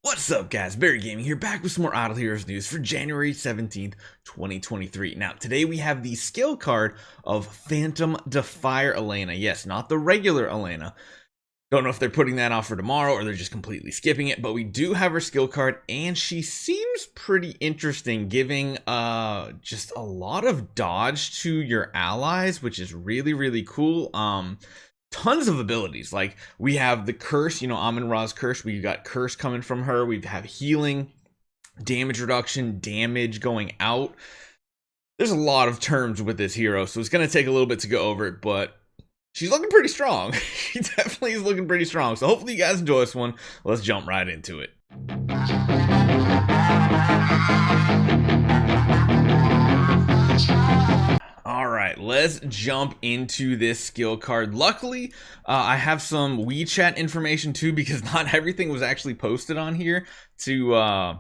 What's up, guys? Barry Gaming here, back with some more Idle Heroes news for January 17th, 2023. Now, today we have the skill card of Phantom Defier Elena. Yes, not the regular Elena. Don't know if they're putting that off for tomorrow or they're just completely skipping it, but we do have her skill card, and she seems pretty interesting, giving just a lot of dodge to your allies, which is really cool. Tons of abilities. Like, we have the curse, Amun-Ra's curse. We got curse coming from her. We have healing, damage reduction, damage going out. There's a lot of terms with this hero, so it's going to take a little bit to go over it, but she's looking pretty strong. She definitely is looking pretty strong. So hopefully you guys enjoy this one. Let's jump right into it. Alright, let's jump into this skill card. Luckily, I have some WeChat information too, because not everything was actually posted on here to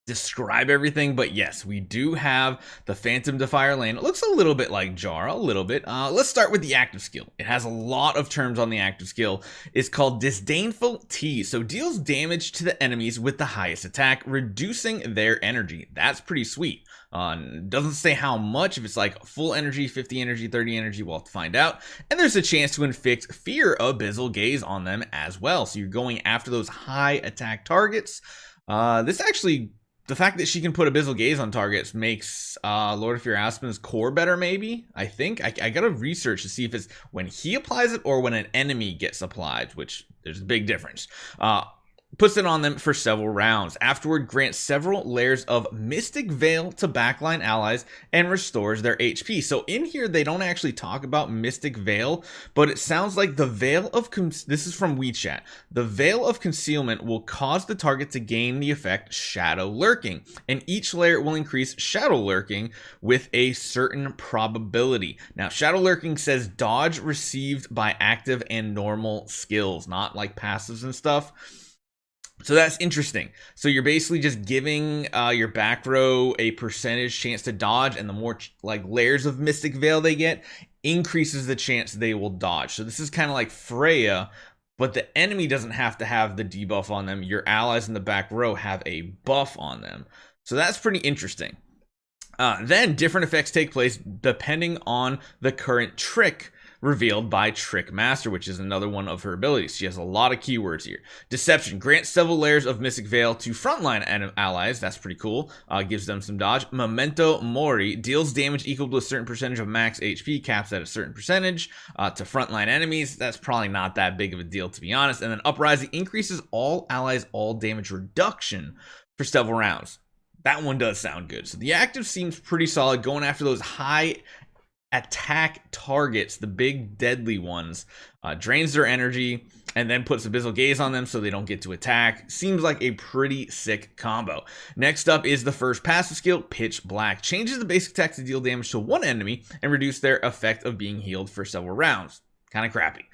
describe everything. But yes, we do have the Phantom Defier Elena. It looks a little bit like Jara, a little bit. Let's start with the active skill. It has a lot of terms on the active skill. It's called Disdainful Tease. So deals damage to the enemies with the highest attack, reducing their energy. That's pretty sweet. Doesn't say how much, if it's like full energy, 50 energy, 30 energy, we'll have to find out. And there's a chance to inflict Fear Abyssal Gaze on them as well. So you're going after those high attack targets. This actually, the fact that she can put Abyssal Gaze on targets makes Lord of Fear Aspen's core better, maybe. I think. I gotta research to see if it's when he applies it or when an enemy gets applied, which there's a big difference. Puts it on them for several rounds. Afterward, grants several layers of Mystic Veil to backline allies and restores their HP. So in here, they don't actually talk about Mystic Veil, but it sounds like the Veil of... This is from WeChat. The Veil of Concealment will cause the target to gain the effect Shadow Lurking, and each layer will increase Shadow Lurking with a certain probability. Now, Shadow Lurking says dodge received by active and normal skills, not like passives and stuff. So that's interesting. So you're basically just giving your back row a percentage chance to dodge, and the more like layers of Mystic Veil they get, increases the chance they will dodge. So this is kind of like Freya, but the enemy doesn't have to have the debuff on them. Your allies in the back row have a buff on them. So that's pretty interesting. Then different effects take place depending on the current trick revealed by Trick Master, which is another one of her abilities. She has a lot of keywords here. Deception grants several layers of Mystic Veil to frontline allies. That's pretty cool. Gives them some dodge. Memento Mori deals damage equal to a certain percentage of max HP, caps at a certain percentage to frontline enemies. That's probably not that big of a deal, to be honest. And then Uprising increases all allies all damage reduction for several rounds. That one does sound good. So the active seems pretty solid, going after those high attack targets, the big deadly ones. Drains their energy and then puts Abyssal Gaze on them so they don't get to attack. Seems like a pretty sick combo. Next up is the first passive skill, Pitch Black. Changes the basic attack to deal damage to one enemy and reduce their effect of being healed for several rounds. Kind of crappy.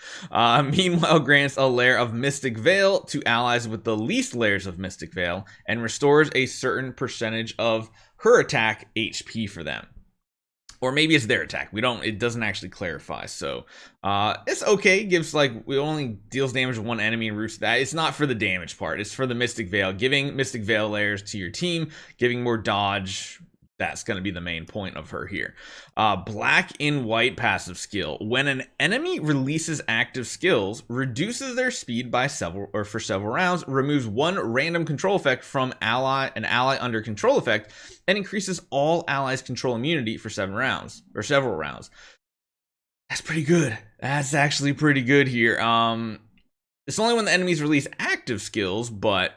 Meanwhile, grants a layer of Mystic Veil to allies with the least layers of Mystic Veil and restores a certain percentage of her attack HP for them. Or maybe it's their attack. It doesn't actually clarify. So it's okay. Gives it only deals damage to one enemy and roots that. It's not for the damage part. It's for the Mystic Veil. Giving Mystic Veil layers to your team, giving more dodge. That's going to be the main point of her here. Black and White passive skill. When an enemy releases active skills, reduces their speed by for several rounds, removes one random control effect from an ally under control effect, and increases all allies' control immunity for several rounds. That's pretty good. That's actually pretty good here. It's only when the enemies release active skills, but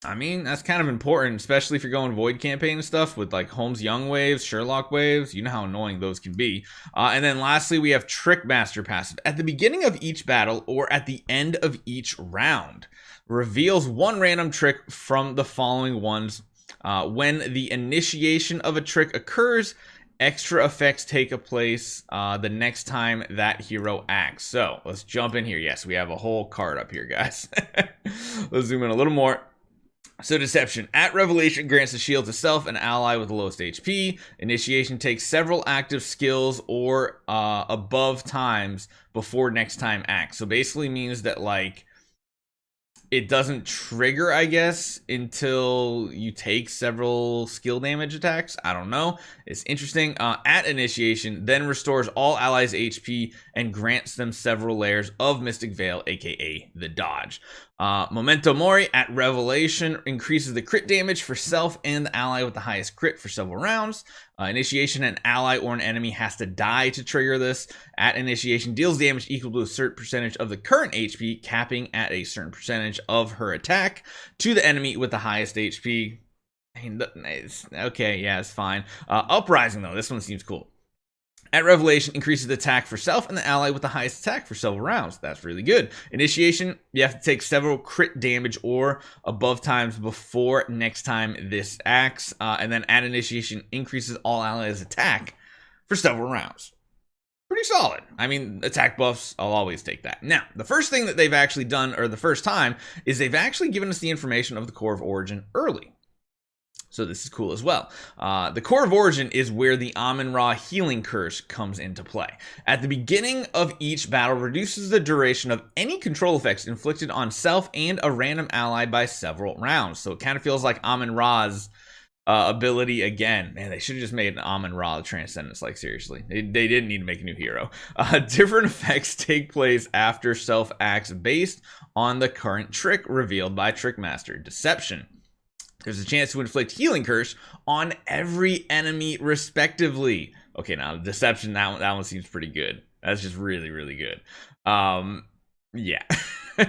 I mean, that's kind of important, especially if you're going Void campaign and stuff with like Holmes Young waves, Sherlock waves. You know how annoying those can be. And then lastly, we have Trick Master passive. At the beginning of each battle or at the end of each round, reveals one random trick from the following ones. When the initiation of a trick occurs, extra effects take place the next time that hero acts. So let's jump in here. Yes, we have a whole card up here, guys. Let's zoom in a little more. So Deception. At Revelation grants a shield to self and ally with the lowest HP. Initiation takes several active skills or above times before next time acts. So basically means that like it doesn't trigger, I guess, until you take several skill damage attacks. I don't know. It's interesting. At initiation, then restores all allies HP and grants them several layers of Mystic Veil, aka the dodge. Memento Mori at revelation increases the crit damage for self and the ally with the highest crit for several rounds. Initiation, an ally or an enemy has to die to trigger this. At initiation, deals damage equal to a certain percentage of the current HP, capping at a certain percentage of her attack to the enemy with the highest HP. Okay, yeah, it's fine. Uprising, though, this one seems cool. At revelation, increases the attack for self and the ally with the highest attack for several rounds. That's really good. Initiation, you have to take several crit damage or above times before next time this acts. And then at initiation, increases all allies' attack for several rounds. Pretty solid. I mean, attack buffs, I'll always take that. Now, the first thing that they've actually done, or the first time, is they've actually given us the information of the Core of Origin early. So this is cool as well. The Core of Origin is where the Amun-Ra healing curse comes into play. At the beginning of each battle, reduces the duration of any control effects inflicted on self and a random ally by several rounds. So it kind of feels like Amun-Ra's ability again. Man, they should have just made an Amun-Ra Transcendence, like seriously. They didn't need to make a new hero. Different effects take place after self acts based on the current trick revealed by Trickmaster. Deception. There's a chance to inflict healing curse on every enemy respectively. Okay, now deception, that one seems pretty good. That's just really, really good. Yeah.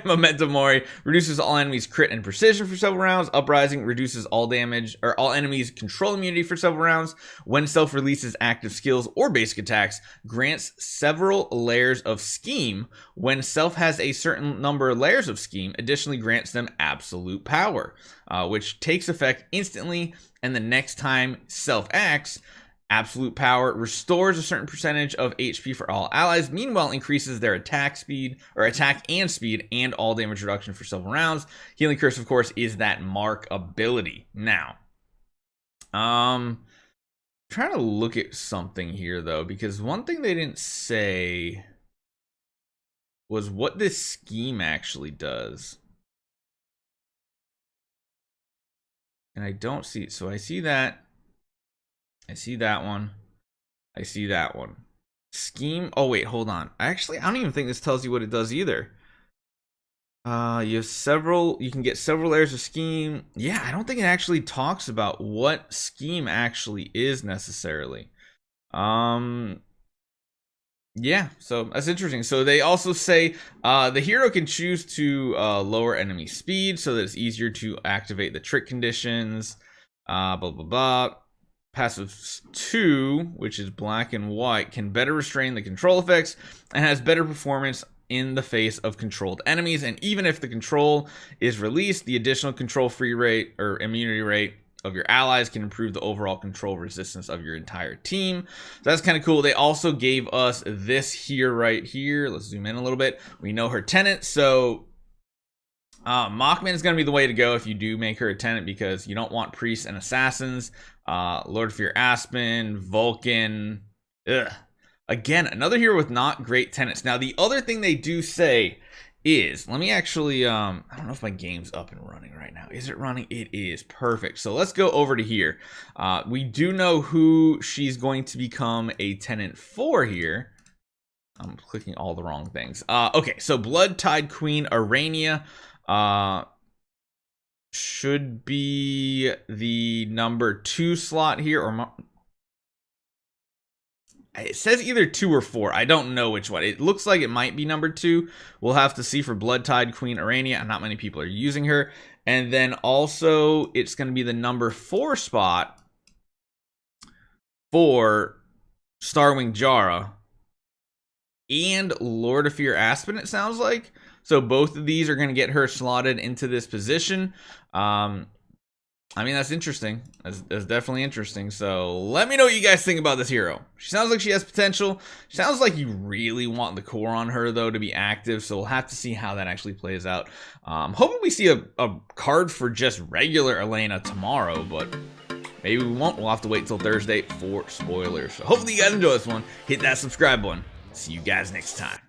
Memento Mori reduces all enemies crit and precision for several rounds. Uprising reduces all damage or all enemies control immunity for several rounds. When self releases active skills or basic attacks, grants several layers of scheme. When self has a certain number of layers of scheme, additionally grants them absolute power, which takes effect instantly. And the next time self acts, absolute power restores a certain percentage of HP for all allies. Meanwhile, increases their attack speed or attack and speed and all damage reduction for several rounds. Healing Curse, of course, is that mark ability. Now, trying to look at something here though, because one thing they didn't say was what this scheme actually does. And I don't see it. So I see that. I see that one. I see that one. Scheme. Oh, wait, hold on. Actually, I don't even think this tells you what it does either. You have several, you can get several layers of scheme. Yeah, I don't think it actually talks about what scheme actually is necessarily. Yeah, so that's interesting. So they also say the hero can choose to lower enemy speed so that it's easier to activate the trick conditions. Blah, blah, blah. Passive 2, which is black and white, can better restrain the control effects and has better performance in the face of controlled enemies. And even if the control is released, the additional control free rate or immunity rate of your allies can improve the overall control resistance of your entire team. So that's kind of cool. They also gave us this here right here. Let's zoom in a little bit. We know her tenant, so Mockman is going to be the way to go if you do make her a tenant, because you don't want priests and assassins. Lord of Fear Aspen, Vulcan. Ugh. Again, another hero with not great tenants. Now, the other thing they do say is, let me actually, I don't know if my game's up and running right now. Is it running? It is. Perfect. So let's go over to here. We do know who she's going to become a tenant for here. I'm clicking all the wrong things. Okay, so Blood Tide Queen Elena should be the number 2 slot here, or it says either 2 or 4. I don't know which one. It looks like it might be number 2. We'll have to see for Blood Tide Queen Elena, and not many people are using her. And then also it's going to be the number 4 spot for Starwing Jara and Lord of Fear Aspen, it sounds like. So both of these are going to get her slotted into this position. I mean, that's interesting. That's definitely interesting. So let me know what you guys think about this hero. She sounds like she has potential. She sounds like you really want the core on her, though, to be active. So we'll have to see how that actually plays out. Hoping we see a card for just regular Elena tomorrow, but maybe we won't. We'll have to wait till Thursday for spoilers. So hopefully you guys enjoy this one. Hit that subscribe button. See you guys next time.